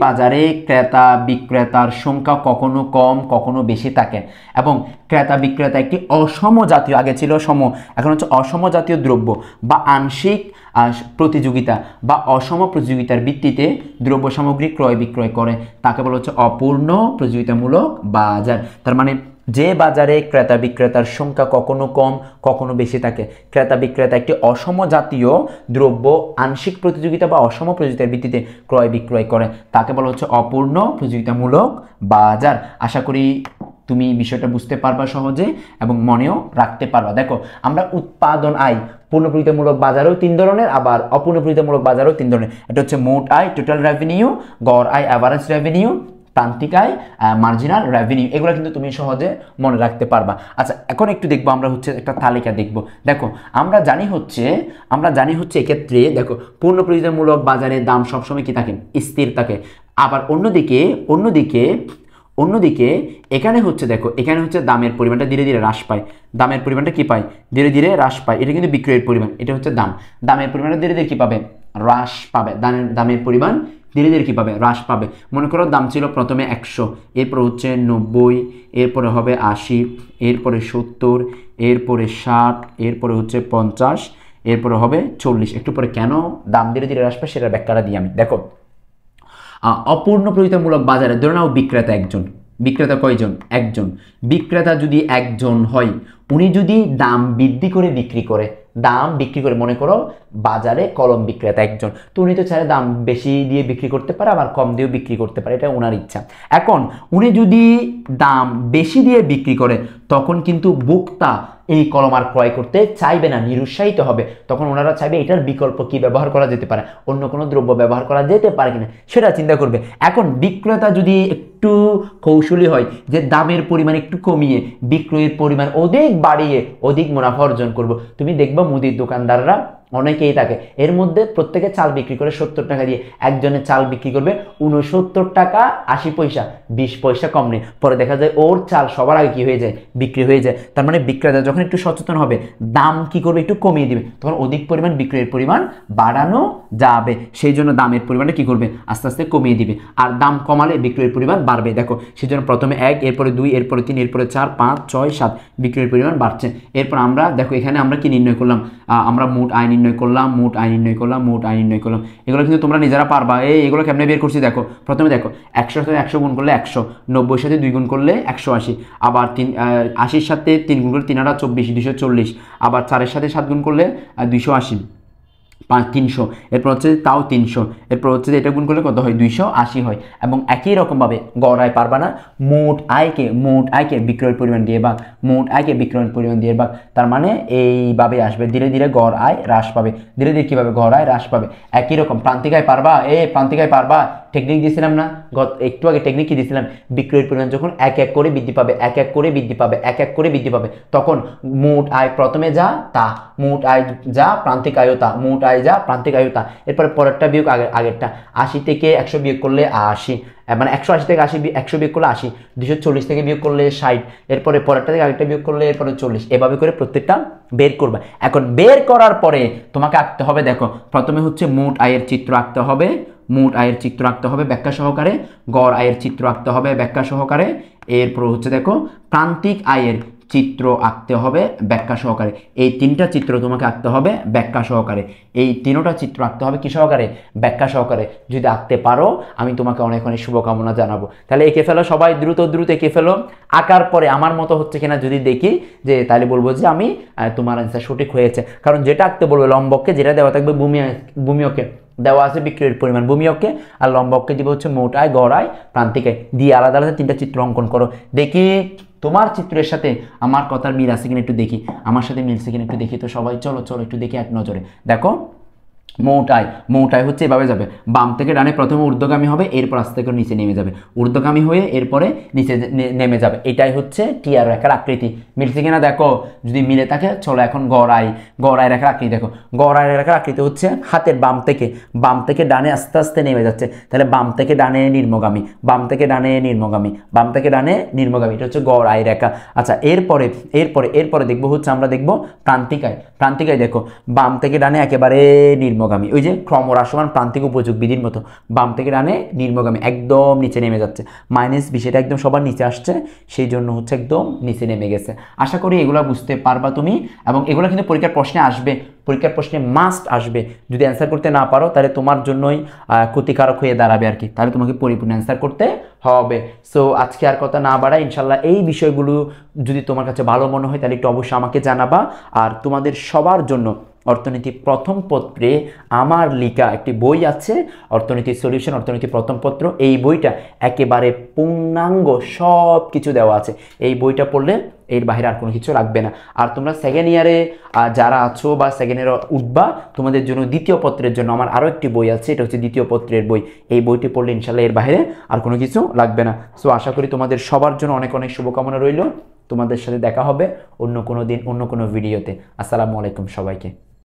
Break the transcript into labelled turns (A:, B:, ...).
A: বাজারে ক্রেতা বিক্রেতার সংখ্যা কখনো কম কখনো বেশি থাকে এবং ক্রেতা বিক্রেতা একটি অসম জাতীয়, আগে ছিল সম, এখন হচ্ছে অসম জাতীয় দ্রব্য বা আংশিক প্রতিযোগিতা বা অসম প্রতিযোগিতার ভিত্তিতে দ্রব্য সামগ্রী ক্রয় বিক্রয় করে, তাকে বলা হচ্ছে অপূর্ণ প্রতিযোগিতামূলক বাজার। তার মানে যে বাজারে ক্রেতা বিক্রেতার সংখ্যা কখনো কম কখনো বেশি থাকে, ক্রেতা বিক্রেতা একটি অসম জাতীয় দ্রব্য আংশিক প্রতিযোগিতা বা অসম প্রতিযোগিতার ভিত্তিতে ক্রয় বিক্রয় করে, তাকে বলা হচ্ছে অপূর্ণ প্রতিযোগিতামূলক বাজার। আশা করি তুমি বিষয়টা বুঝতে পারবা সহজে এবং মনেও রাখতে পারবা। দেখো, আমরা উৎপাদন আয় পূর্ণ প্রতিযোগিতামূলক বাজারও 3 ধরনের, আবার অপূর্ণ প্রতিযোগিতামূলক বাজারও 3 ধরনের। এটা হচ্ছে মোট আয় টোটাল রেভিনিউ, গড় আয় অ্যাভারেজ রেভিনিউ, প্রান্তিক আয় মার্জিনাল রেভিনিউ। এগুলো কিন্তু তুমি সহজে মনে রাখতে পারবা। আচ্ছা, এখন একটু দেখবো আমরা হচ্ছে একটা তালিকা দেখব। দেখো, আমরা জানি হচ্ছে এক্ষেত্রে দেখো পূর্ণ প্রতিযোগিতামূলক বাজারে দাম সবসময় কি থাকে, স্থির থাকে। আবার অন্যদিকে এখানে হচ্ছে দেখো, এখানে হচ্ছে দামের পরিমাণটা ধীরে ধীরে হ্রাস পায়। দামের পরিমাণটা কি পায়, ধীরে ধীরে হ্রাস পায়। এটা কিন্তু বিক্রয়ের পরিমাণ, এটা হচ্ছে দামের পরিমাণটা ধীরে ধীরে কি পাবে, হ্রাস পাবে। দামের পরিমাণ ধীরে ধীরে কি পাবে, হ্রাস পাবে। মনে করো দাম ছিল প্রথমে 100, এরপর হচ্ছে 90, এরপরে হবে 80, এরপরে 70, এরপরে 60, এরপরে হচ্ছে 50, এরপরে হবে 40। একটু পরে কেন দাম ধীরে ধীরে হ্রাস পায় সেটার ব্যাখ্যাটা দিই আমি। দেখো, অপূর্ণ প্রতিযোগিতামূলক বাজারে ধরে নাও বিক্রেতা একজন, বিক্রেতা কয়জন, একজন। বিক্রেতা যদি একজন হয়, উনি যদি দাম বৃদ্ধি করে বিক্রি করে, মনে করো বাজারে কলম বিক্রেতা একজন, তো উনি তো চাইলে দাম বেশি দিয়ে বিক্রি করতে পারে, আবার কম দিয়েও বিক্রি করতে পারে, এটা ওনার ইচ্ছা। এখন উনি যদি দাম বেশি দিয়ে বিক্রি করে, তখন কিন্তু ভোক্তা এই কলম আর ক্রয় করতে চাইবে না, নিরুৎসাহিত হবে। তখন ওনারা চাইবে এটার বিকল্প কি ব্যবহার করা যেতে পারে, অন্য কোনো দ্রব্য ব্যবহার করা যেতে পারে কিনা সেটা চিন্তা করবে। এখন বিক্রেতা যদি একটু কৌশলী হয়, যে দামের পরিমাণ একটু কমিয়ে বিক্রয়ের পরিমাণ অধিক বাড়িয়ে অধিক মুনাফা অর্জন করব, তুমি দেখবা মুদির দোকানদাররা অনেকেই থাকে, এর মধ্যে প্রত্যেকে চাল বিক্রি করে 70 টাকা দিয়ে, একজনের চাল বিক্রি করবে 69 টাকা 80 পয়সা, 20 পয়সা কম নেই। পরে দেখা যায় ওর চাল সবার আগে কি হয়ে যায়, বিক্রি হয়ে যায়। তার মানে বিক্রেতা যখন একটু সচেতন হবে, দাম কি করবে, একটু কমিয়ে দিবে, তখন অধিক পরিমাণ বিক্রয়ের পরিমাণ বাড়ানো যাবে। সেই জন্য দামের পরিমাণটা কি করবে, আস্তে আস্তে কমিয়ে দিবে। আর দাম কমালে বিক্রয়ের পরিমাণ বাড়বে। দেখো, সেই জন্য প্রথমে 1, এরপরে 2, এরপরে 3, এরপরে 4, 5, 6, 7 বিক্রয়ের পরিমাণ বাড়ছে। এরপর আমরা দেখো এখানে আমরা কি নির্ণয় করলাম, আমরা মোট আয় নির্ণয় করলাম। এগুলো কিন্তু তোমরা নিজেরা পারবা। এগুলো কেমনে বের করছি দেখো, প্রথমে দেখো 100 সাথে 100 গুণ করলে 100, 90 সাথে 2 গুণ করলে 180, আবার 80 সাথে 3 গুণ করলে 3 আর 24, 240, আবার 4 সাথে 7 গুণ করলে 280, 300, এরপর হচ্ছে তাও 300, এরপর হচ্ছে এটা গুণ করলে কত হয়, 280 হয়। এবং একই রকমভাবে গড় আয় পারবা না, মোট আয়কে বিক্রয়ের পরিমাণ দিয়ে ভাগ, তার মানে এইভাবে আসবে, ধীরে ধীরে গড় আয় হ্রাস পাবে, ধীরে ধীরে কীভাবে গড় আয় হ্রাস পাবে। একই রকম প্রান্তিক আয় পারবা, টেকনিক দিয়েছিলাম না একটু আগে, টেকনিক কি দিয়েছিলাম, বিক্রয়ের পরিমাণ যখন এক এক করে বৃদ্ধি পাবে, তখন মোট আয় প্রথমে যা তা, মোট আয় যা প্রান্তিক আয়ও তা, এরপরে পরেরটা বিয়োগ আগেরটা। 80 থেকে 100 বিয়োগ করলে 80, মানে 180 থেকে 100 বিয়োগ করলে 80, 240 থেকে বিয়োগ করলে 60, এরপরে পরেরটা থেকে আগেরটা বিয়োগ করলে এরপরে 40, এভাবে করে প্রত্যেকটা বের করবা। এখন বের করার পরে তোমাকে আঁকতে হবে, দেখো প্রথমে হচ্ছে মোট আয়ের চিত্র আঁকতে হবে, ব্যাখ্যা সহকারে, গড় আয়ের চিত্র আঁকতে হবে ব্যাখ্যা সহকারে, এরপর হচ্ছে দেখো প্রান্তিক আয়ের চিত্র আঁকতে হবে ব্যাখ্যা সহকারে। এই 3টা চিত্র তোমাকে আঁকতে হবে ব্যাখ্যা সহকারে, এই 3টা চিত্র আঁকতে হবে কি সহকারে, ব্যাখ্যা সহকারে। যদি আঁকতে পারো আমি তোমাকে অনেক অনেক শুভকামনা জানাবো। তাহলে এঁকে ফেলো সবাই, দ্রুত এঁকে ফেলো। আঁকার পরে আমার মতো হচ্ছে কিনা যদি দেখি, যে তাহলে বলবো যে আমি তোমার অ্যান্সার সঠিক হয়েছে। কারণ যেটা আঁকতে বলবে লম্বককে, যেটা দেওয়া থাকবে ভূমিয়কে দেওয়া আছে বিক্রয়ের পরিমাণ ভূমিয়কে, আর লম্বককে দিব হচ্ছে মোট আয়, গড় আয়, প্রান্তিক আয়, দিয়ে আলাদা আলাদা 3টা চিত্র অঙ্কন করো। দেখি তোমার চিত্রের সাথে আমার কথার মিল আছে কিনা একটু দেখি, আমার সাথে মিলছে কিনা একটু দেখি। তো সবাই চলো একটু দেখি এক নজরে। দেখো মোট আয় হচ্ছে এভাবে যাবে, বাম থেকে ডানে প্রথমে ঊর্ধ্বগামী হবে, এরপর আস্তে করে নিচে নেমে যাবে, ঊর্ধ্বগামী হয়ে এরপরে নিচে নেমে যাবে। এটাই হচ্ছে টিআর রেখার আকৃতি। মিলছে কিনা দেখো, যদি মিলে থাকে চলো এখন গড় আয় রেখার আকৃতি দেখো। গড় আয় রেখার আকৃতি হচ্ছে হাতের বাম থেকে ডানে আস্তে আস্তে নেমে যাচ্ছে, তাহলে বাম থেকে ডানে নিম্নগামী, এটা হচ্ছে গড় আয় রেখা। আচ্ছা, এরপরে দেখবো হচ্ছে আমরা দেখবো প্রান্তিক আয়। দেখো বাম থেকে ডানে একেবারে নিম্ন নিম্নগামী, ওই যে ক্রমহ্রাসমান প্রান্তিক উপযোগ বিধির মতো বাম থেকে ডানে নিম্নগামী একদম নিচে নেমে যাচ্ছে, -20 এটা একদম সবার নিচে আসছে, সেই জন্য হচ্ছে একদম নিচে নেমে গেছে। আশা করি এগুলো বুঝতে পারবা তুমি, এবং এগুলো কিন্তু পরীক্ষার প্রশ্নে আসবে, পরীক্ষার প্রশ্নে মাস্ট আসবে। যদি অ্যান্সার করতে না পারো তাহলে তোমার জন্যই ক্ষতিকারক হয়ে দাঁড়াবে আর কি, তাহলে তোমাকে পরিপূর্ণ অ্যান্সার করতে হবে। সো আজকে আর কথা না বাড়াই, ইনশাল্লাহ এই বিষয়গুলো যদি তোমার কাছে ভালো মনে হয় তাহলে একটু অবশ্যই আমাকে জানাবা। আর তোমাদের সবার জন্য অর্থনীতি প্রথম পত্রে আমার লেখা একটি বই আছে, অর্থনীতি সলিউশন, অর্থনীতি প্রথম পত্র। এই বইটা একেবারে পূর্ণাঙ্গ সব কিছু দেওয়া আছে, এই বইটা পড়লে এর বাইরে আর কোনো কিছু লাগবে না। আর তোমরা সেকেন্ড ইয়ারে যারা আছো বা সেকেন্ড ইয়ারে উঠবা, তোমাদের জন্য দ্বিতীয় পত্রের জন্য আমার আরও একটি বই আছে, এটা হচ্ছে দ্বিতীয় পত্রের বই। এই বইটি পড়লে ইনশাল্লাহ এর বাইরে আর কোনো কিছু লাগবে না। সো আশা করি তোমাদের সবার জন্য অনেক অনেক শুভকামনা রইল। তোমাদের সাথে দেখা হবে অন্য কোনো দিন অন্য কোনো ভিডিওতে। আসসালামু আলাইকুম সবাইকে।